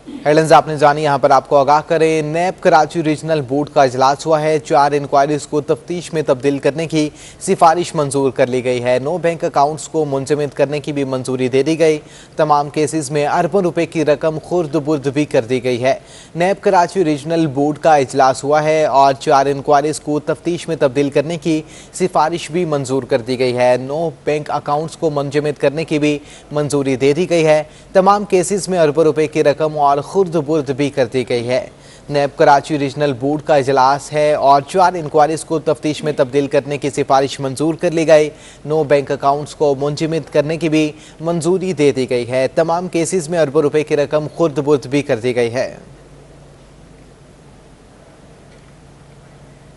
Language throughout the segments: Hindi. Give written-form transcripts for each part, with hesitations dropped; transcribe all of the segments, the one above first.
हेडलाइंस आपने जानी, यहाँ पर आपको आगाह करें। नैब कराची रीजनल बोर्ड का इजलास हुआ है। 4 इंक्वायरीज को तफ्तीश में तब्दील करने की सिफारिश मंजूर कर ली गई है। 9 बैंक अकाउंट्स को मुंजमद करने की भी मंजूरी दे दी गई। तमाम केसेस में अरबों रुपए की रकम खुर्द बुर्द भी कर दी गई है। नैब कराची रीजनल बोर्ड का इजलास हुआ है और 4 इंक्वायरीज को तफ्तीश में तब्दील करने की सिफारिश भी मंजूर कर दी गई है। 9 बैंक अकाउंट्स को मुंजमद करने की भी मंजूरी दे दी गई है। तमाम केसेस में अरबों रुपए की रकम और खुर्द बुर्द भी कर दी गई है। नैब कराची रीजनल बोर्ड का इजलास है और 4 इंक्वायरीज को तफ्तीश में तब्दील करने की सिफारिश मंजूर कर ली गई। 9 बैंक अकाउंट्स को मुंजमद करने की भी मंजूरी दे दी गई है। तमाम केसेस में अरबों रुपए की रकम खुर्द बुर्द भी कर दी गई है।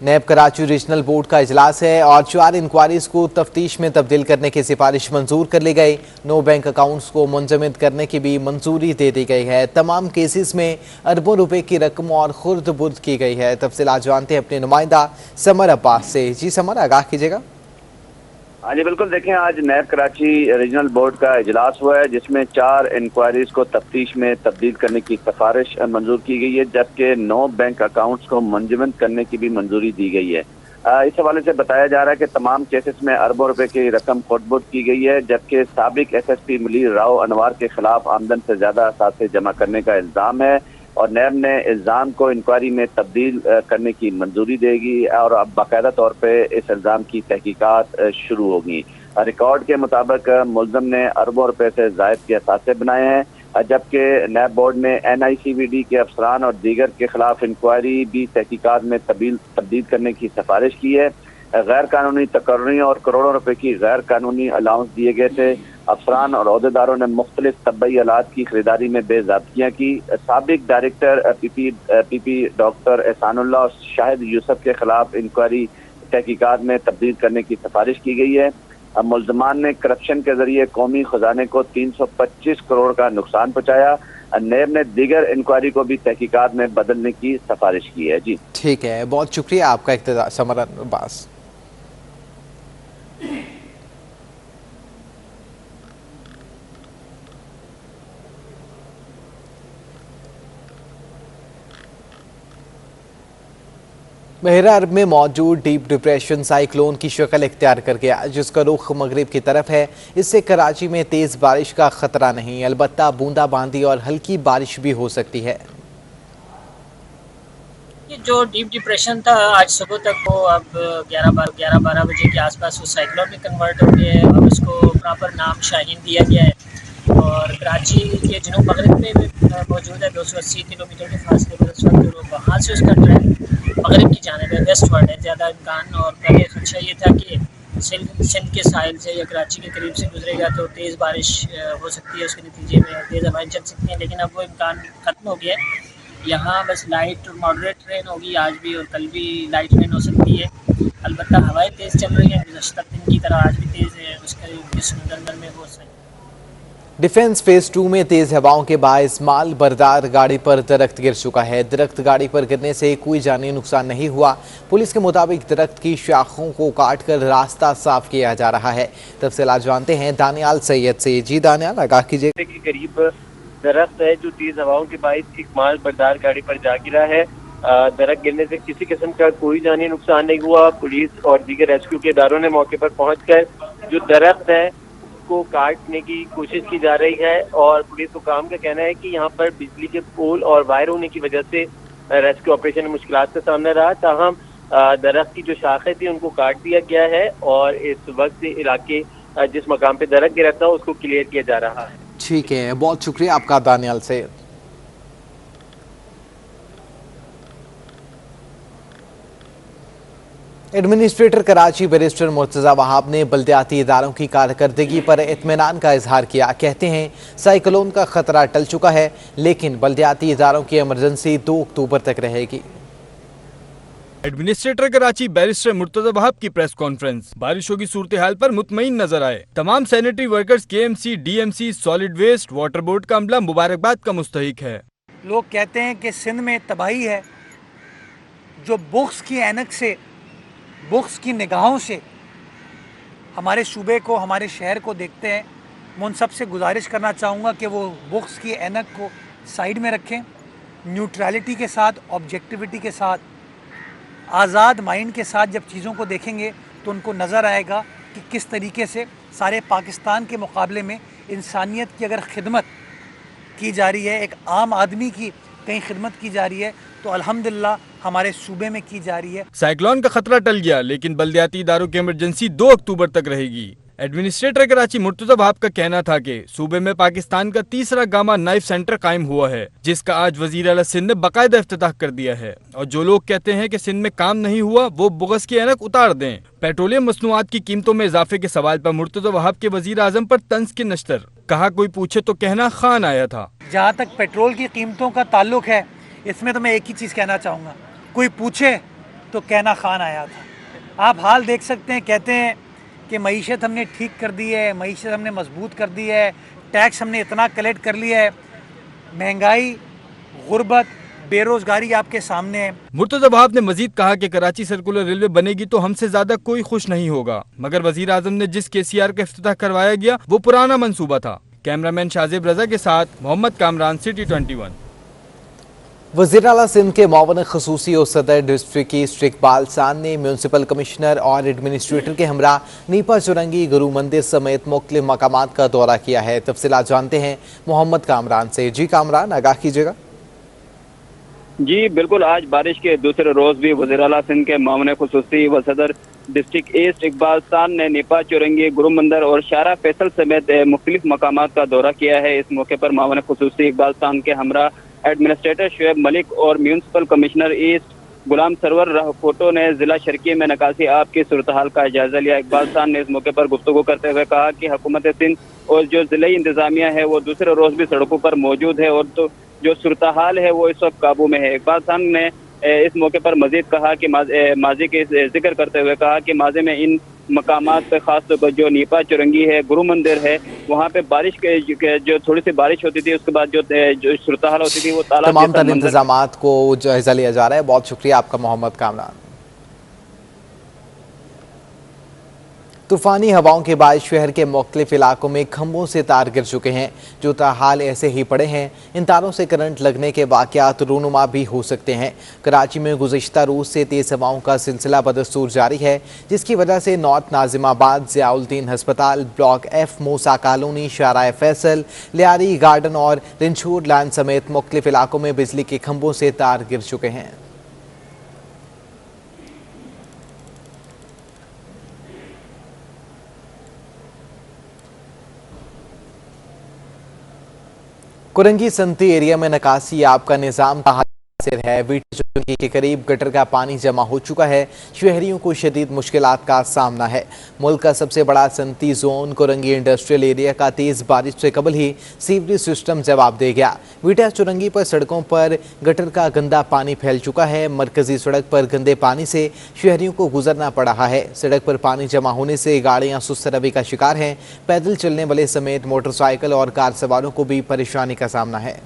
नैब कराची रीजनल बोर्ड का इजलास है और 4 इंक्वायरीज को तफ्तीश में तब्दील करने की सिफारिश मंजूर कर ली गई। 9 बैंक अकाउंट्स को मुंजमद करने की भी मंजूरी दे दी गई है। तमाम केसेस में अरबों रुपए की रकम और खुर्द बुर्द की गई है। तफसीलात जानते हैं अपने नुमाइंदा समर अब्बास से। जी समर, आगाह कीजिएगा। हाँ जी बिल्कुल, देखें आज नैब कराची रीजनल बोर्ड का इजलास हुआ है जिसमें 4 इंक्वायरीज को तफ्तीश में तब्दील करने की सिफारिश मंजूर की गई है, जबकि 9 बैंक अकाउंट्स को मुंजमद करने की भी मंजूरी दी गई है। इस हवाले से बताया जा रहा है कि तमाम केसेस में अरबों रुपए की रकम खुर्द की गई है, जबकि साबिक SSP मुनीर राव अनवार के खिलाफ आमदन से ज्यादा असासे जमा करने का इल्जाम है और नैब ने इल्जाम को इंक्वायरी में तब्दील करने की मंजूरी देगी और अब बाकायदा तौर पर इस इल्जाम की तहकीकात शुरू होगी। रिकॉर्ड के मुताबिक मुल्ज़म ने अरबों रुपए से जायद के असासे बनाए हैं, जबकि नैब बोर्ड ने NICVD के अफसरान और दीगर के खिलाफ इंक्वायरी भी तहकीकात में तब्दील करने की सिफारिश की है। गैर कानूनी तकर्री और करोड़ों रुपए की गैर कानूनी अलाउंस दिए गए थे। अफसरान और अहदेदारों ने मुख्तलिफ तब्बई आलात की खरीदारी में बेज़ाब्तियाँ की। साबिक डायरेक्टर PP डॉक्टर एहसानुल्लाह और शाहिद यूसुफ के खिलाफ इंक्वायरी तहकीकात में तब्दील करने की सिफारिश की गई है। मुल्ज़मान ने करप्शन के जरिए कौमी खजाने को 325 करोड़ का नुकसान पहुँचाया। नैब ने दीगर इंक्वायरी को भी तहकीकात में बदलने की सिफारिश की है। जी ठीक है, बहुत शुक्रिया आपका इख्तियार समर अब्बास। बहरा अरब में मौजूद डीप डिप्रेशन साइक्लोन की शक्ल इख्तियार कर गया, जिसका रुख मगरिब की तरफ है। इससे कराची में तेज बारिश का खतरा नहीं, अलबत्ता बूंदाबांदी और हल्की बारिश भी हो सकती है। ये जो डीप डिप्रेशन था आज सुबह तक वो अब 11-12 बजे के आसपास वो साइक्लोन में कन्वर्ट हो गया है। अब उसको प्रॉपर नाम शाहीन दिया गया है और कराची के जनूब मगरब में मौजूद है। 280 किलोमीटर के फासले पर इस वक्त वहाँ से उसका ट्रेंड मगरब की जानिब है, वेस्ट वर्ड है ज़्यादा इम्कान। और पहले खदशा ये था कि सिंध के साहिल से या कराची के करीब से गुजरेगा तो तेज़ बारिश हो सकती है, उसके नतीजे में तेज़ हवाएं चल सकती हैं, लेकिन अब वो इम्कान ख़त्म हो गया है। यहाँ बस लाइट और मॉडरेट रेन होगी आज भी और कल भी लाइट रेन हो सकती है। अलबत्ता हवाएं तेज़ चल रही हैं, गुज़श्ता दिन की तरह आज भी तेज़ है, उसके समंदर में हो सकती है। डिफेंस फेज 2 में तेज हवाओं के बायस माल बरदार गाड़ी पर दरख्त गिर चुका है। दरख्त गाड़ी पर गिरने से कोई जानी नुकसान नहीं हुआ। पुलिस के मुताबिक दरख्त की शाखों को काटकर रास्ता साफ किया जा रहा है। तफसीलात जानते हैं दानियाल सैयद से। जी दानियाल, आगाह कीजिए। के करीब दरख्त है जो तेज हवाओं के बायस एक माल बरदार गाड़ी पर जा गिरा है। दरख्त गिरने से किसी किस्म का कोई जानी नुकसान नहीं हुआ। पुलिस और दीगर रेस्क्यू के इदारों ने मौके पर पहुंचकर जो दरख्त है को काटने की कोशिश की जा रही है और पुलिस हुकाम का कहना है कि यहाँ पर बिजली के पोल और वायर होने की वजह से रेस्क्यू ऑपरेशन में मुश्किलात का सामना रहा। ताहम दरख्त की जो शाखें थी उनको काट दिया गया है और इस वक्त इलाके जिस मकाम पे दरख्त गिरा था उसको क्लियर किया जा रहा है। ठीक है, बहुत शुक्रिया आपका दानियाल से। एडमिनिस्ट्रेटर कराची बैरिस्टर मुर्तजा वहाब ने बल्दियाती इदारों की कारकर्दगी पर इत्मीनान का इजहार किया। कहते हैं साइक्लोन का खतरा टल चुका है, लेकिन बल्दियाती इदारों की इमरजेंसी 2 अक्टूबर तक रहेगी। एडमिनिस्ट्रेटर कराची बैरिस्टर मुर्तजा वहाब की प्रेस कॉन्फ्रेंस। बारिशों की सूरत हाल पर मुतमईन नजर आए। तमाम sanitary workers, KMC, DMC, solid waste, water board का अमला मुबारकबाद का मुस्तहिक है। लोग कहते हैं कि सिंध में तबाही है, जो बुक्स की ऐनक से, बुक्स की निगाहों से हमारे सूबे को, हमारे शहर को देखते हैं। मैं उन सब से गुजारिश करना चाहूँगा कि वो बुक्स की ऐनक को साइड में रखें, न्यूट्रलिटी के साथ, ऑब्जेक्टिविटी के साथ, आज़ाद माइंड के साथ जब चीज़ों को देखेंगे तो उनको नज़र आएगा कि किस तरीके से सारे पाकिस्तान के मुकाबले में इंसानियत की अगर खिदमत की जा रही है, एक आम आदमी की कहीं खिदमत की जा रही है, तो अल्हम्दुलिल्लाह हमारे सूबे में की जा रही है। साइक्लोन का खतरा टल गया, लेकिन बल्दियाती इदारों की इमरजेंसी 2 अक्टूबर तक रहेगी। एडमिनिस्ट्रेटर कराची मुर्तज़ा वहाब का कहना था कि सूबे में पाकिस्तान का तीसरा गामा नाइफ सेंटर कायम हुआ है, जिसका आज वज़ीर आला सिंध ने बाकायदा इफ्तिताह कर दिया है। और जो लोग कहते हैं कि सिंध में काम नहीं हुआ, वो बुग़्ज़ की ऐनक उतार दें। पेट्रोलियम मसनूआत की कीमतों में इजाफे के सवाल पर मुर्तज़ा वहाब के वज़ीर आज़म पर तंज की नश्तर, कहा कोई पूछे तो कहना खान आया था। जहाँ तक पेट्रोल की कीमतों का ताल्लुक है, इसमें तो मैं एक ही चीज़ कहना चाहूँगा, कोई पूछे तो कहना खान आया था। आप हाल देख सकते हैं, कहते हैं कि मईशत हमने ठीक कर दी है, मईशत हमने मजबूत कर दी है, टैक्स हमने इतना कलेक्ट कर लिया है, महंगाई, गुर्बत, बेरोजगारी आपके सामने है। मुर्तज़ा वहाब ने मजीद कहा कि कराची सर्कुलर रेलवे बनेगी तो हमसे ज्यादा कोई खुश नहीं होगा, मगर वजीर आजम ने जिस KCR का इफ्तिताह करवाया गया वो पुराना मंसूबा था। कैमरामैन शाजिब रजा के साथ मोहम्मद कामरान, सिटी 21। वज़ीर आला सिंध के मुआवन ख़ुसूसी और सदर डिस्ट्रिक्ट की इस्तिकबाल सान ने म्यूनसिपल कमिश्नर और एडमिनिस्ट्रेटर के हमरा नीपा चुरंगी, गुरु मंदिर समेत मुख्तलिफ मकामात का दौरा किया है। तफसीलात जानते हैं मोहम्मद कामरान से। जी कामरान, आगाह कीजिएगा। जी बिल्कुल, आज बारिश के दूसरे रोज भी वज़ीर आला सिंध के मुआवन ख़ुसूसी व सदर डिस्ट्रिक्ट ईस्ट इकबाल सान ने नीपा चुरंगी, गुरु मंदिर और शारा फैसल समेत मुख्तलिफ मकामात का दौरा किया है। इस मौके पर मुआवन ख़ुसूसी इकबाल सान के हमरा एडमिनिस्ट्रेटर शुएब मलिक और म्यूनसिपल कमिश्नर ईस्ट गुलाम सरवर फोटो ने जिला शर्की में नकासी आब की सूरत हाल का जायजा लिया। इकबाल सान ने इस मौके पर गुफ्तगू करते हुए कहा कि हुकूमत सिंध और जो जिले इंतजामिया है वो दूसरे रोज भी सड़कों पर मौजूद है और तो जो सूरत हाल है वो इस वक्त काबू में है। इकबाल सान ने इस मौके पर मजीद कहा कि माजी के जिक्र करते हुए कहा कि माजी में इन मकामात पे खास तौर पर जो नीपा चुरंगी है, गुरु मंदिर है, वहाँ पे बारिश के जो थोड़ी सी बारिश होती थी उसके बाद जो सूरत हाल होती थी वो तालाब तमाम तर इंतजामात को जायजा लिया जा रहा है। बहुत शुक्रिया आपका मोहम्मद कामरान। तूफानी हवाओं के बाद शहर के मुख्तलिफ इलाकों में खंभों से तार गिर चुके हैं, जो ताहाल ऐसे ही पड़े हैं। इन तारों से करंट लगने के वाक़यात रूनुमा भी हो सकते हैं। कराची में गुज़िश्ता रोज़ से तेज़ हवाओं का सिलसिला बदस्तूर जारी है, जिसकी वजह से नॉर्थ नाजिमाबाद, ज़ियाउद्दीन हस्पताल, ब्लॉक F, मूसा कॉलोनी, शारा फैसल, लियारी गार्डन और रिंछूर लैंड समेत मुख्तलिफ इलाकों में बिजली के खंभों से तार गिर चुके हैं। कुरंगी संती एरिया में नकासी आब का निज़ाम मुतासिर है। वीटी के करीब गटर का पानी जमा हो चुका है। शहरियों को शदीद मुश्किलात का सामना है। मुल्क का सबसे बड़ा संती जोन कुरंगी इंडस्ट्रियल एरिया का तेज़ बारिश से कबल ही सीवरेज सिस्टम जवाब दे गया। वीटा चुरंगी पर सड़कों पर गटर का गंदा पानी फैल चुका है। मरकजी सड़क पर गंदे पानी से शहरियों को गुजरना पड़ रहा है। सड़क पर पानी जमा होने से गाड़ियां सुस्त रवि का शिकार हैं। पैदल चलने वाले समेत मोटरसाइकिल और कार सवारों को भी परेशानी का सामना है।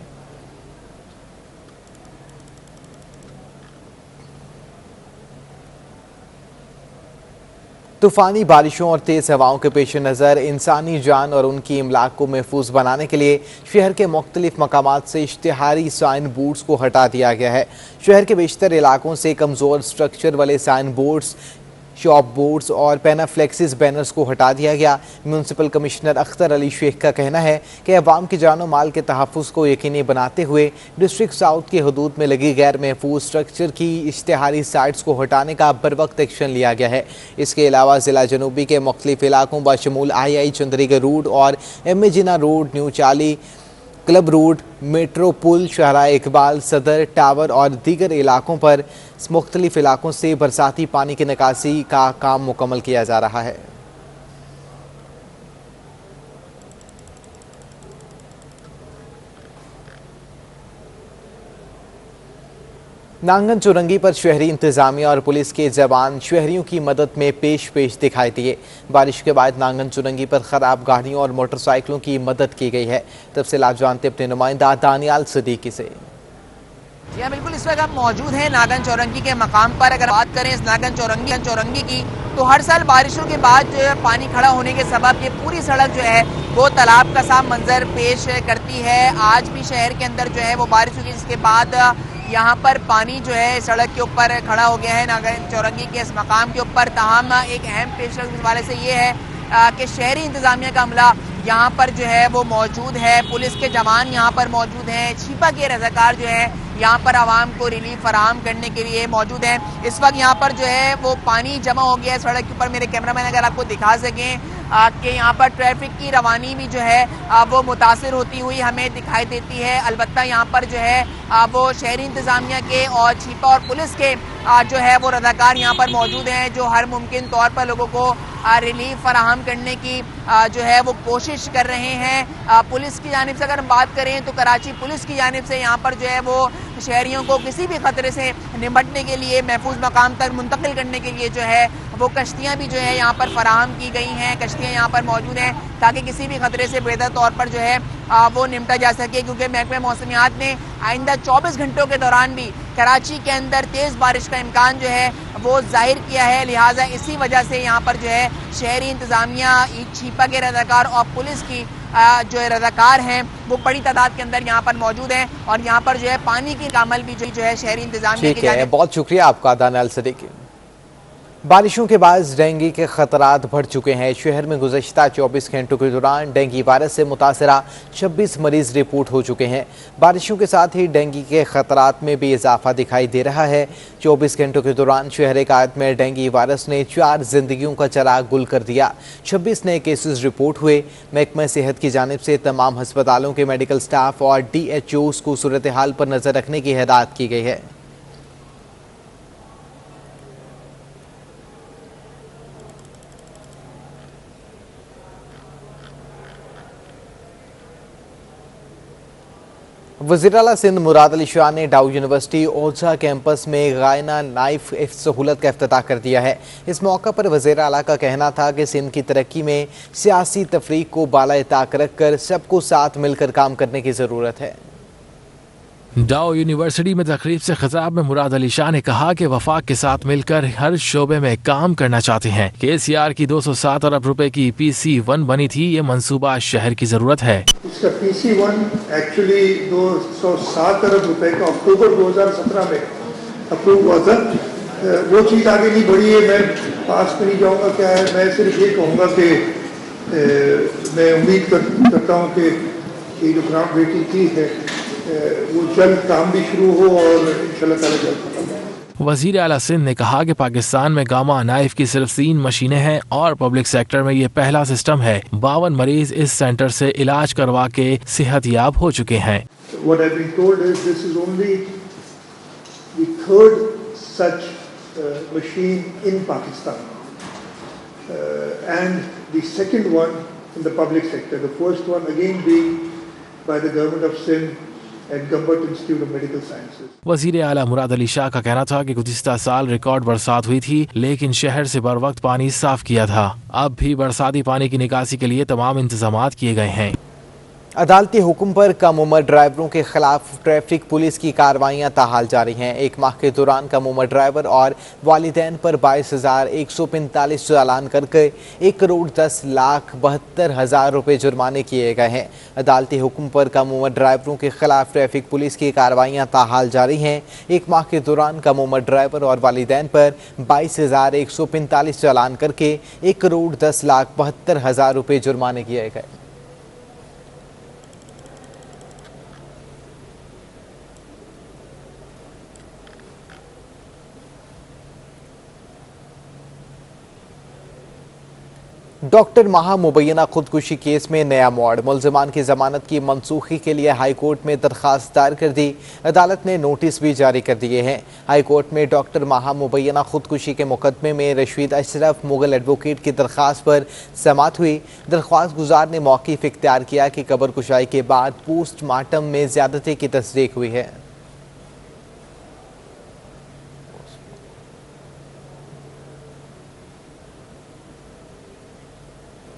तूफानी बारिशों और तेज़ हवाओं के पेश नज़र इंसानी जान और उनकी इमलाक को महफूज बनाने के लिए शहर के मुख्तलिफ मकामात से इश्तिहारी साइन बोर्ड्स को हटा दिया गया है। शहर के बेशतर इलाकों से कमज़ोर स्ट्रक्चर वाले साइन बोर्ड्स, शॉप बोर्ड्स और पेनाफ्लेक्सिस बैनर्स को हटा दिया गया। म्यूनसिपल कमिश्नर अख्तर अली शेख का कहना है कि अवाम की जानो माल के तहफ़्फ़ुज़ को यकीनी बनाते हुए डिस्ट्रिक्ट साउथ की हदूद में लगी गैर महफूज स्ट्रक्चर की इश्तिहारी साइट्स को हटाने का बरवक्त एक्शन लिया गया है। इसके अलावा ज़िला जनूबी के मुख्तलिफ इलाकों बशमूल आई चंद्रीगढ़ रोड और MA जिन्ना रोड, न्यू चाली, क्लब रोड, मेट्रो पुल, शाहरा इकबाल, सदर टावर और दीगर इलाकों पर मुख्तलिफ इलाकों से बरसाती पानी की निकासी का काम मुकम्मल किया जा रहा है। नांगन चुरंगी पर शहरी इंतजामिया और पुलिस के जवान शहरियों की मदद में पेश दिखाई दिए। बारिश के बाद नांगन चुरंगी पर खराब गाड़ियों और मोटरसाइकिलों की मदद की गई है। तफसीलात जानते अपने नुमाइंदा दानियाल सिद्दीकी से। जी बिल्कुल, इस वक्त हम मौजूद हैं नागन चौरंगी के मकाम पर। अगर बात करें इस नागन चौरंगी की तो हर साल बारिशों के बाद जो है पानी खड़ा होने के सबब ये पूरी सड़क जो है वो तालाब का सा मंजर पेश करती है। आज भी शहर के अंदर जो है वो बारिश हुई, जिसके बाद यहाँ पर पानी जो है सड़क के ऊपर खड़ा हो गया है नागरिक चौरंगी के इस मकाम के ऊपर। ताहम एक अहम पेशरफ इस वाले से ये है कि शहरी इंतजामिया का अमला यहाँ पर जो है वो मौजूद है, पुलिस के जवान यहाँ पर मौजूद हैं, छिपा के रज़ाकार जो है यहाँ पर आवाम को रिलीफ फराहम करने के लिए मौजूद है। इस वक्त यहाँ पर जो है वो पानी जमा हो गया है सड़क के ऊपर। मेरे कैमरामैन अगर आपको दिखा सकें कि यहाँ पर ट्रैफिक की रवानी भी जो है वो मुतासिर होती हुई हमें दिखाई देती है। अलबत्ता यहाँ पर जो है वो शहरी इंतजामिया के और छिपा और पुलिस के जो है वो रज़ाकार यहाँ पर मौजूद हैं, जो हर मुमकिन तौर पर लोगों को रिलीफ फराहम करने की जो है वो कोशिश कर रहे हैं। पुलिस की जानिब से अगर हम बात करें तो कराची पुलिस की जानिब से यहाँ पर जो है वो शहरियों को किसी भी खतरे से निपटने के लिए महफूज मकाम तक मुंतकिल करने के लिए जो है वो कश्तियाँ भी जो है यहाँ पर फराहम की गई हैं। कश्तियाँ यहाँ पर मौजूद हैं ताकि किसी भी खतरे से बेहतर तौर पर जो है वो निपटा जा सके, क्योंकि महकमे मौसमियात ने आइंदा 24 घंटों के दौरान भी कराची के अंदर तेज़ बारिश का इम्कान जो है वो जाहिर किया है। लिहाजा इसी वजह से यहाँ पर जो है शहरी इंतजामिया, छिपा के रज़ाकार और पुलिस की जो है रज़ाकार हैं वो बड़ी तादाद के अंदर यहाँ पर मौजूद हैं और यहाँ पर जो है पानी की अमल भी जो है शहरी इंतजामिया ठीक है, बहुत शुक्रिया आपका दानियाल सदीकी। बारिशों के बाद डेंगू के खतरात बढ़ चुके हैं। शहर में गुज़श्ता 24 घंटों के दौरान डेंगू वायरस से मुतासरा 26 मरीज रिपोर्ट हो चुके हैं। बारिशों के साथ ही डेंगू के खतरात में भी इजाफा दिखाई दे रहा है। 24 घंटों के दौरान शहर कायद में डेंगू वायरस ने 4 जिंदगियों का चिराग गुल कर दिया। 26 नए केसेस रिपोर्ट हुए। महकमा सेहत की जानिब से तमाम अस्पतालों के मेडिकल स्टाफ और DHOs को सूरत हाल पर नजर रखने की हिदायत की गई है। वज़ीर आला सिंध मुराद अली शाह ने डाउ यूनिवर्सिटी ओझा कैंपस में गायना नाइफ सहूलत का इफ्तिताह कर दिया है। इस मौका पर वज़ीर आला का कहना था कि सिंध की तरक्की में सियासी तफरीक को बाला ताक रख कर सबको साथ मिलकर काम करने की ज़रूरत है। डाउ यूनिवर्सिटी में तकरीब से खिताब में मुराद अली शाह ने कहा कि वफाक के साथ मिलकर हर शोबे में काम करना चाहते हैं। KCR की 207 अरब रुपए की PC1 बनी थी, ये मंसूबा शहर की जरूरत है। इसका PC1 एक्चुअली 207 अरब रुपए का अक्टूबर 2017 में अप्रूव हुआ था। वो चीज़ आगे नहीं बढ़ी है। मैं पास में नहीं जाऊँगा, क्या है, मैं सिर्फ ये कहूँगा कि मैं उम्मीद करता हूँ कि ये जो ग्राउंड ब्रेकिंग की है वो जल्द काम भी शुरू हो और इंशाल्लाह ताला जल्द खत्म हो। वज़ीर आला सिंध ने कहा कि पाकिस्तान में गामा नाइफ की सिर्फ 3 मशीनें हैं और पब्लिक सेक्टर में ये पहला सिस्टम है। 52 मरीज इस सेंटर से इलाज करवा के सेहतयाब हो चुके हैं। What I've been told is this is only the third such machine in Pakistan and the second one in the public sector. The first one again being by the government of Sindh and Gambut Institute of Medical Sciences. वज़ीर आला मुराद अली शाह का कहना था कि गुज़िश्ता साल रिकॉर्ड बरसात हुई थी, लेकिन शहर से बर वक्त पानी साफ किया था। अब भी बरसाती पानी की निकासी के लिए तमाम इंतजामात किए गए हैं। अदालती हुक्म पर कम उम्र ड्राइवरों के खिलाफ ट्रैफिक पुलिस की कार्रवाइयां ताहाल जारी हैं। 1 माह के दौरान कम उम्र ड्राइवर और वालिदैन पर 22,145 चालान करके 1,10,72,000 रुपये जुर्माने किए गए हैं। अदालती हुक्म पर कम उम्र ड्राइवरों के खिलाफ ट्रैफिक पुलिस की कार्रवाइयां ताहाल जारी हैं। 1 माह के दौरान कम उम्र ड्राइवर और वालिदैन पर 22,145 चालान करके 1,10,72,000 रुपये जुर्माने किए गए। डॉक्टर महा मुबैना खुदकुशी केस में नया मोड़। मुल्ज़िमान की जमानत की मनसूखी के लिए हाई कोर्ट में दरख्वास्त दायर कर दी। अदालत ने नोटिस भी जारी कर दिए हैं। हाई कोर्ट में डॉक्टर महा मुबैना खुदकुशी के मुकदमे में रशीद अशरफ मुगल एडवोकेट की दरख्वास्त पर समाअत हुई। दरख्वास्त गुजार ने मौक़िफ़ इख्तियार किया कि कब्र कुशाई के बाद पोस्टमार्टम में ज़्यादती की तस्दीक हुई है।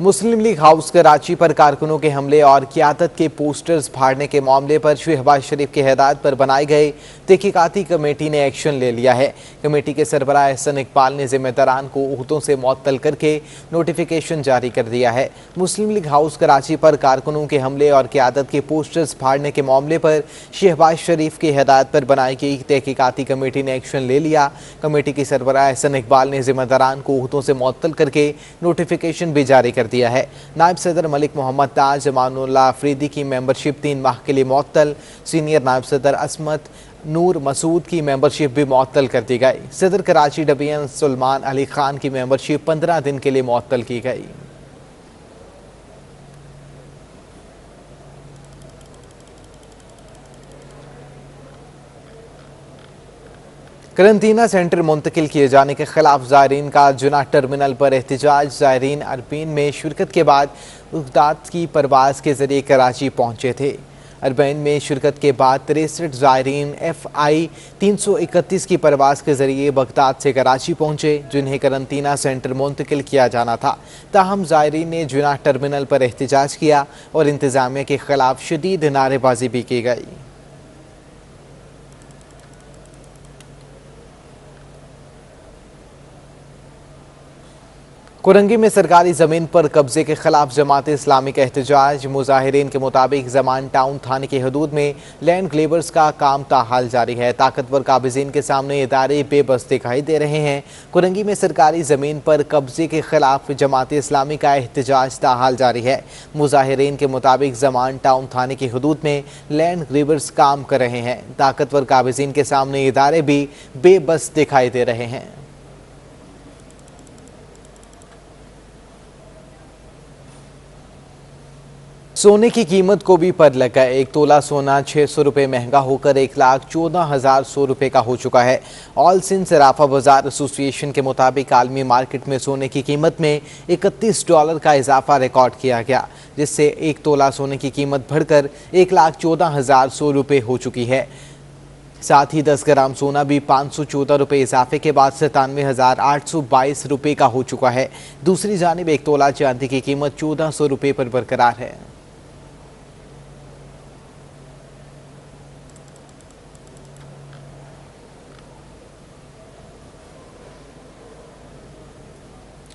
मुस्लिम लीग हाउस कराची पर कारकुनों के हमले और क़यादत के पोस्टर्स फाड़ने के मामले पर शहबाज शरीफ की हिदायत पर बनाई गई तहकीकाती कमेटी ने एक्शन ले लिया है। कमेटी के सरबराह एहसन इकबाल ने जिम्मेदारान को ओहदों से मुअत्तल करके नोटिफिकेशन जारी कर दिया है। मुस्लिम लीग हाउस कराची पर कारकुनों के हमले और क़यादत के पोस्टर्स फाड़ने के मामले पर शहबाज शरीफ की हिदायत पर बनाई गई तहकीकाती कमेटी ने एक्शन ले लिया। कमेटी की सरबराह एहसन इकबाल ने जिम्मेदारान को ओहदों से मुअत्तल करके नोटिफिकेशन भी जारी कर दिया है। नायब सदर मलिक मोहम्मद ताज अमानुल्लाह अफरीदी की मेंबरशिप 3 माह के लिए मुअत्तल। सीनियर नायब सदर असमत नूर मसूद की मेंबरशिप भी मुअत्तल कर दी गई। सदर कराची डबियन सुलेमान अली खान की मेंबरशिप 15 दिन के लिए मुअत्तल की गई। करंटीना सेंटर मुंतकिल किए जाने के खिलाफ ज़ायरीन का जुना टर्मिनल पर एहतजाज। ज़ायरीन अरबीन में शिरकत के बाद बगदाद की परवाज़ के जरिए कराची पहुंचे थे। अरबीन में शिरकत के बाद 63 ज़ायरीन FI 331 की परवाज़ के जरिए बगदाद से कराची पहुंचे, जिन्हें करंटीना सेंटर मुंतकिल किया जाना था। ताहम ज़ायरीन ने जुना टर्मिनल पर एहतजाज किया और इंतज़ामिया के खिलाफ शदीद नारेबाजी भी की गई। कुरंगी में सरकारी ज़मीन पर कब्जे के खिलाफ जमात इस्लामी का एहतजाज। मुजाहिरीन के मुताबिक जमान टाउन थाने की हदूद में लैंड ग्लेबर्स का काम ताहाल जारी है। ताकतवर काबिज़ीन के सामने इदारे बेबस दिखाई दे रहे हैं। कुरंगी में सरकारी ज़मीन पर कब्जे के खिलाफ जमात इस्लामी का एहतजाज ताहाल जारी है। मुजाहिरीन के मुताबिक जमान टाउन थाने की हदूद में लैंड ग्लेबर्स काम कर रहे हैं। ताकतवर काबिज़ीन के सामने इदारे भी बेबस दिखाई दे रहे हैं। सोने की कीमत को भी पर लगा। 1 तोला सोना 600 रुपये महंगा होकर 1,14,100 रुपये का हो चुका है। ऑल सिंध सराफा बाजार एसोसिएशन के मुताबिक आलमी मार्केट में सोने की कीमत में $31 का इजाफा रिकॉर्ड किया गया, जिससे 1 तोला सोने की कीमत बढ़कर 1,14,100 रुपये हो चुकी है। साथ ही 10 ग्राम सोना भी 514 रुपये इजाफे के बाद 97,822 रुपये का हो चुका है। दूसरी जानिब 1 तोला चांदी की कीमत 1400 रुपये पर बरकरार है।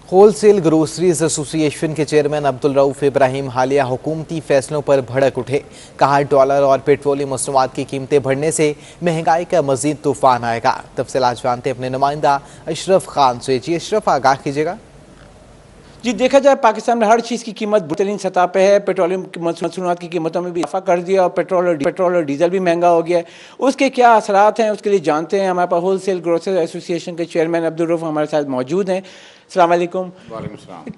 होलसेल ग्रोसरीज एसोसिएशन के चेयरमैन अब्दुल रऊफ इब्राहिम हालिया हुकूमती फैसलों पर भड़क उठे। कहा, डॉलर और पेट्रोलियम मसनूआत की कीमतें बढ़ने से महंगाई का मजीद तूफान आएगा। तफसीलात जानते अपने नुमाइंदा अशरफ खान से। जी अशरफ, आगाह कीजिएगा। जी, देखा जाए पाकिस्तान में हर चीज़ की कीमत बेहतरीन सतह पे है। पेट्रोलियम मसनूआत की कीमतों में भी इजाफा कर दिया और पेट्रोल और डीजल भी महंगा हो गया है। उसके क्या असरात हैं, उसके लिए जानते हैं। हमारे पास होलसेल ग्रोसरी एसोसिएशन के चेयरमैन अब्दुल रऊफ हमारे साथ मौजूद हैं। अस्सलाम वालेकुम।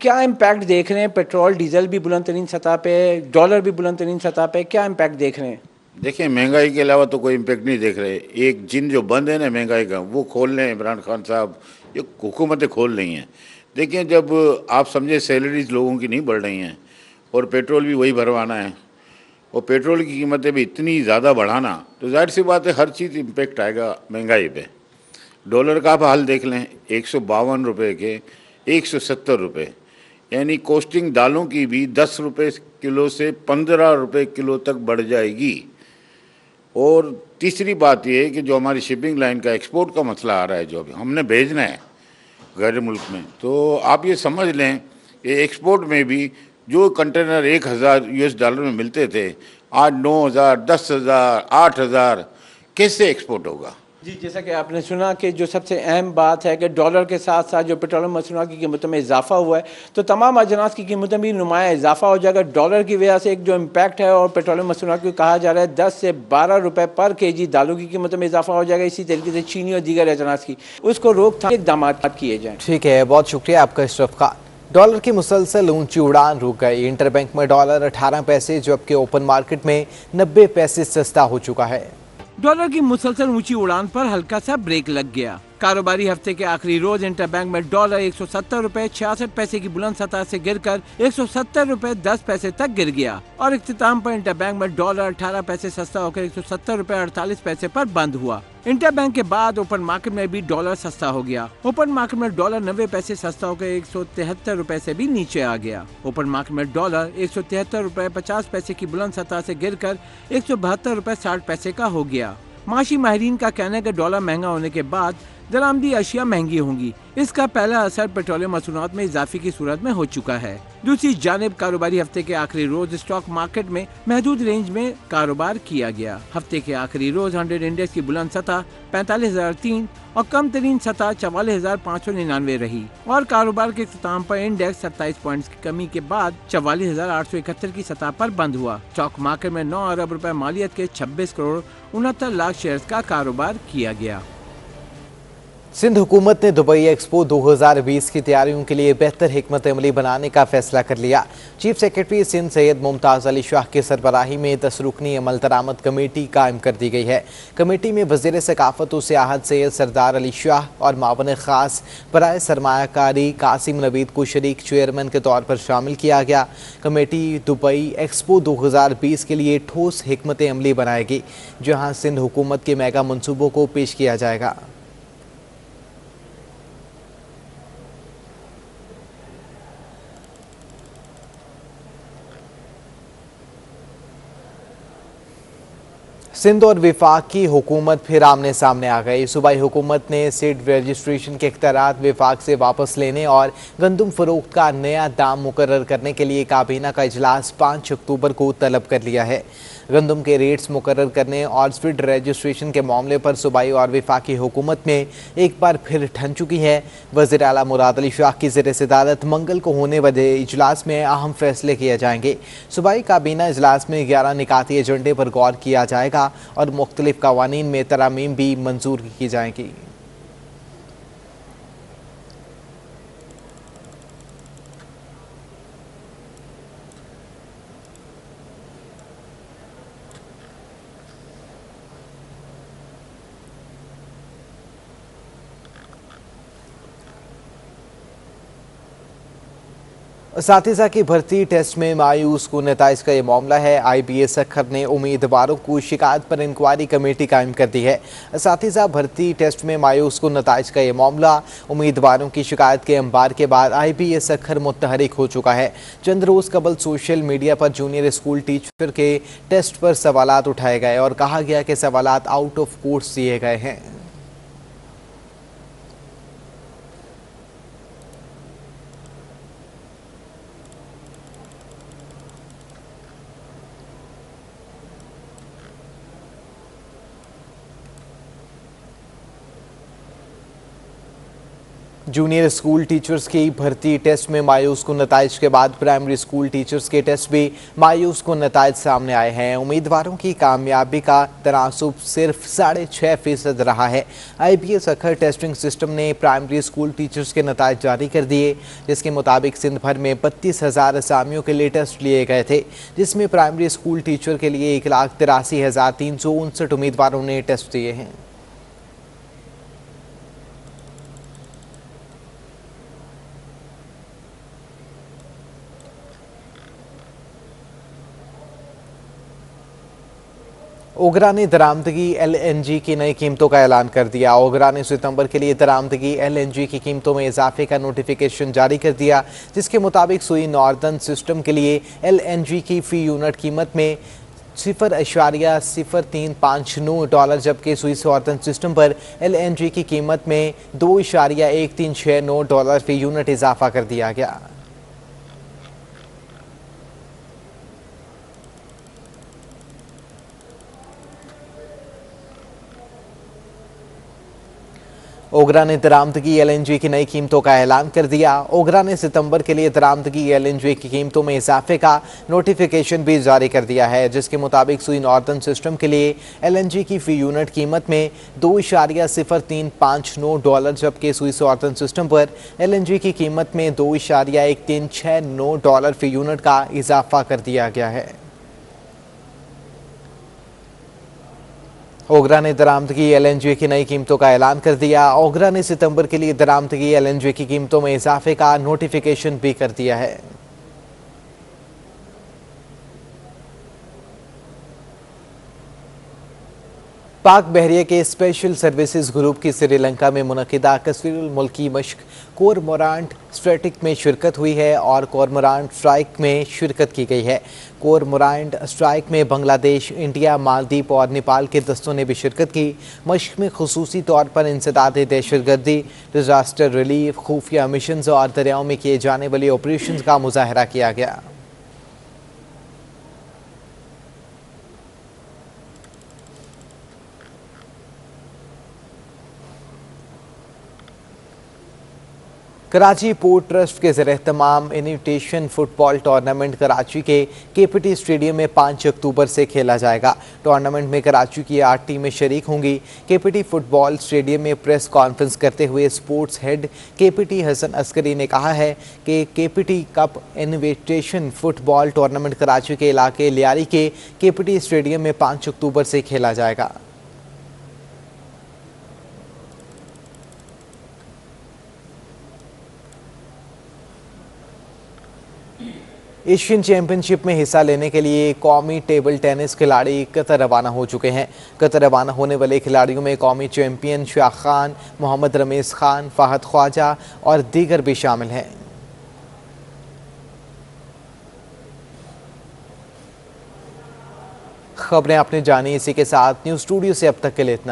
क्या इम्पैक्ट देख रहे हैं? पेट्रोल डीजल भी बुलंद तरीन सतह पे, डॉलर भी बुलंद तरीन सतह पे, क्या इम्पैक्ट देख रहे हैं? देखिए, महंगाई के अलावा तो कोई इम्पैक्ट नहीं देख रहे। एक जिन जो बंद है ना महंगाई का, वो खोल लें इमरान खान साहब, ये हुकूमतें खोल रही हैं। देखिए, जब आप समझे सैलरीज लोगों की नहीं बढ़ रही हैं और पेट्रोल भी वही भरवाना है और पेट्रोल की कीमतें भी इतनी ज़्यादा बढ़ाना, तो जाहिर सी बात है हर चीज़ इम्पेक्ट आएगा महंगाई पे। डॉलर का आप हाल देख लें, 152 रुपये के 170 रुपये, यानी कोस्टिंग दालों की भी 10 रुपये किलो से 15 रुपये किलो तक बढ़ जाएगी। और तीसरी बात यह है कि जो हमारी शिपिंग लाइन का एक्सपोर्ट का मसला आ रहा है, जो अभी हमने भेजना है गैर मुल्क में, तो आप ये समझ लें कि एक्सपोर्ट में भी जो कंटेनर $1,000 में मिलते थे, आज 9,000, 10,000, 8,000 कैसे एक्सपोर्ट होगा? जी, जैसा कि आपने सुना कि जो सबसे अहम बात है कि डॉलर के साथ साथ जो पेट्रोलियम मसनूआत की कीमतों में इजाफा हुआ है, तो तमाम अजनास की कीमतों में नुमाया इजाफा हो जाएगा। डॉलर की वजह से एक जो इम्पैक्ट है, और पेट्रोलियम मसनूआत को कहा जा रहा है 10 से 12 रुपये पर केजी दालों की कीमतों में इजाफा हो जाएगा। इसी तरीके से चीनी और दीगर अजनास की, उसको रोकथाम इकदाम किए जाएँ। ठीक है, बहुत शुक्रिया आपका अशरफ खान। डॉलर की मुसलसल ऊंची उड़ान रुक गई। इंटरबैंक में डॉलर 18 पैसे, जबकि ओपन मार्केट में 90 पैसे सस्ता हो चुका है। डॉलर की मुसलसल ऊंची उड़ान पर हल्का सा ब्रेक लग गया। कारोबारी हफ्ते के आखिरी रोज इंटरबैंक में डॉलर 170 रुपए 66 पैसे की बुलंद सतह से गिरकर 170 रुपए 10 पैसे तक गिर गया और इख्तिताम पर इंटरबैंक में डॉलर 18 पैसे सस्ता होकर 170 रुपए 48 पैसे पर बंद हुआ। इंटरबैंक के बाद ओपन मार्केट में भी डॉलर सस्ता हो गया। ओपन मार्केट में डॉलर 90 पैसे सस्ता होकर 173 रुपए से भी नीचे आ गया। ओपन मार्केट में डॉलर 173 रुपए 50 पैसे की बुलंद सतह से गिरकर 172 रुपए 60 पैसे का हो गया। माशी माहिरीन का कहना है कि डॉलर महंगा होने के बाद दरामदी अशिया महंगी होंगी। इसका पहला असर पेट्रोलियम मसनूआत में इजाफे की सूरत में हो चुका है। दूसरी जानिब कारोबारी हफ्ते के आखिरी रोज स्टॉक मार्केट में महदूद रेंज में कारोबार किया गया। हफ्ते के आखिरी रोज 100 इंडेक्स की बुलंद सतह 45,003 और कम तरीन सतह 44,599 रही और कारोबार के इख्तिताम पर इंडेक्स 27 पॉइंट्स की कमी के बाद 44,871 की सतह पर बंद हुआ। स्टॉक मार्केट में 9 अरब रुपए मालियत के 26 करोड़ 69 लाख शेयर्स का कारोबार किया गया। सिंध हुकूमत ने दुबई एक्सपो 2020 की तैयारियों के लिए बेहतर हिकमत अमली बनाने का फैसला कर लिया। चीफ सेक्रेटरी सिंध सैयद मुमताज़ अली शाह की सरबराही में 10 रुकनी अमल दरामद कमेटी कायम कर दी गई है। कमेटी में वज़ीर सकाफ़त व सियाहत सैयद सरदार अली शाह और मावन ख़ास बराए सरमायाकारी कासिम नवीद को शरीक चेयरमैन के तौर पर शामिल किया गया। कमेटी दुबई एक्सपो 2020 के लिए ठोस हिकमत अमली बनाएगी, जहाँ सिंध हुकूमत के मेगा मनसूबों को पेश किया जाएगा। सिंध और विफाक की हुकूमत फिर आमने सामने आ गई। सूबाई हुकूमत ने सीड रजिस्ट्रेशन के इख्तियारात विफाक से वापस लेने और गंदम फरोख्त का नया दाम मुकर्रर करने के लिए काबीना का इजलास 5 अक्टूबर को तलब कर लिया है। गंदम के रेट्स मुकर्रर करने और सीड रजिस्ट्रेशन के मामले पर सूबाई और विफाकी हुकूमत में एक बार फिर ठन चुकी है। वज़ीर आला मुराद अली शाह की ज़ेर सदारत मंगल को होने वाले इजलास में अहम फैसले किए जाएंगे। सूबाई काबीना इजलास में 11 निकाती एजेंडे पर गौर किया जाएगा और मुख्तलिफ कवानीन में तरामीम भी मंजूर की जाएंगी। साथीज़ा की भर्ती टेस्ट में मायूस को नताइज का ये मामला है। IBA सखर ने उम्मीदवारों को शिकायत पर इंक्वायरी कमेटी कायम कर दी है। साथीज़ा भर्ती टेस्ट में मायूस को नताइज का ये मामला उम्मीदवारों की शिकायत के अंबार के बाद IBA सखर मुतहरिक हो चुका है। चंद रोज़ कबल सोशल मीडिया पर जूनियर स्कूल टीचर के टेस्ट पर सवालात उठाए गए और कहा गया कि सवालात आउट ऑफ कोर्स दिए गए हैं। जूनियर स्कूल टीचर्स की भर्ती टेस्ट में मायूस को नताइज के बाद प्राइमरी स्कूल टीचर्स के टेस्ट भी मायूस को नताइज सामने आए हैं। उम्मीदवारों की कामयाबी का तनासुब सिर्फ 6.5% रहा है। IBA सखर टेस्टिंग सिस्टम ने प्राइमरी स्कूल टीचर्स के नताइज जारी कर दिए, जिसके मुताबिक सिंध भर में 32,000 असामियों के लिए टेस्ट लिए गए थे, जिसमें प्राइमरी स्कूल टीचर के लिए 1,83,359 उम्मीदवारों ने टेस्ट दिए हैं। ओगरा ने दरामदगी LNG की नई कीमतों का ऐलान कर दिया। ओगरा ने सितंबर के लिए दरामदगी LNG की कीमतों में इजाफे का नोटिफिकेशन जारी कर दिया, जिसके मुताबिक सुई नॉर्दर्न सिस्टम के लिए LNG की फ़ी यूनिट कीमत में 0.0359 डॉलर, जबकि सुई नॉर्दर्न सिस्टम पर LNG की कीमत में 2.1369 डॉलर फ़ी यूनिट इजाफा कर दिया गया। ओगरा ने दरामदगी LNG की नई कीमतों का ऐलान कर दिया। ओगरा ने सितंबर के लिए दरामदगी LNG की कीमतों में इजाफे का नोटिफिकेशन भी जारी कर दिया है, जिसके मुताबिक सुई नॉर्दर्न सिस्टम के लिए LNG की फ़ी यूनिट कीमत में 2.0359 डॉलर, जबकि सुई नॉर्दर्न सिस्टम पर LNG की कीमत में 2.1369 डॉलर फ़ी यूनिट का इजाफा कर दिया गया है। ओगरा ने दरामदगी एलएनजी की नई कीमतों का ऐलान कर दिया। ओगरा ने सितंबर के लिए दरामदगी एलएनजी की कीमतों में इजाफे का नोटिफिकेशन भी कर दिया है। पाक बहरिया के स्पेशल सर्विसेज ग्रुप की श्रीलंका में मुनक़िदा कसीरुल मुल्की मश्क कोरमोरांट स्ट्रैटिक में शिरकत हुई है और कोरमोरांट स्ट्राइक में शिरकत की गई है। कोरमोरांट स्ट्राइक में बांग्लादेश, इंडिया, मालदीव और नेपाल के दस्तों ने भी शिरकत की। मश्क में खुसूसी तौर पर इंसदाद दहशतगर्दी, डिजास्टर रिलीफ, खुफिया मिशन और दरियाओं में किए जाने वाले ऑपरेशन का मुजाहरा किया गया। कराची पोर्ट ट्रस्ट के ज़रिए-ए-तमाम इन्विटेशन फुटबॉल टूर्नामेंट कराची के केपीटी स्टेडियम में 5 अक्टूबर से खेला जाएगा। टूर्नामेंट में कराची की 8 टीमें शरीक होंगी। केपीटी फुटबॉल स्टेडियम में प्रेस कॉन्फ्रेंस करते हुए sports head KPT Hasan Askari ने कहा है कि KPT cup invitation football tournament Karachi के इलाके लियारी के केपीटी स्टेडियम में 5 अक्टूबर से खेला जाएगा। एशियन चैंपियनशिप में हिस्सा लेने के लिए कौमी टेबल टेनिस खिलाड़ी कतर रवाना हो चुके हैं। कतर रवाना होने वाले खिलाड़ियों में कौमी चैंपियन शाह खान, मोहम्मद रमीज़ खान, फ़हद ख्वाजा और दीगर भी शामिल हैं। खबरें आपने जानी, इसी के साथ न्यूज़ स्टूडियो से अब तक के लिए इतना ही।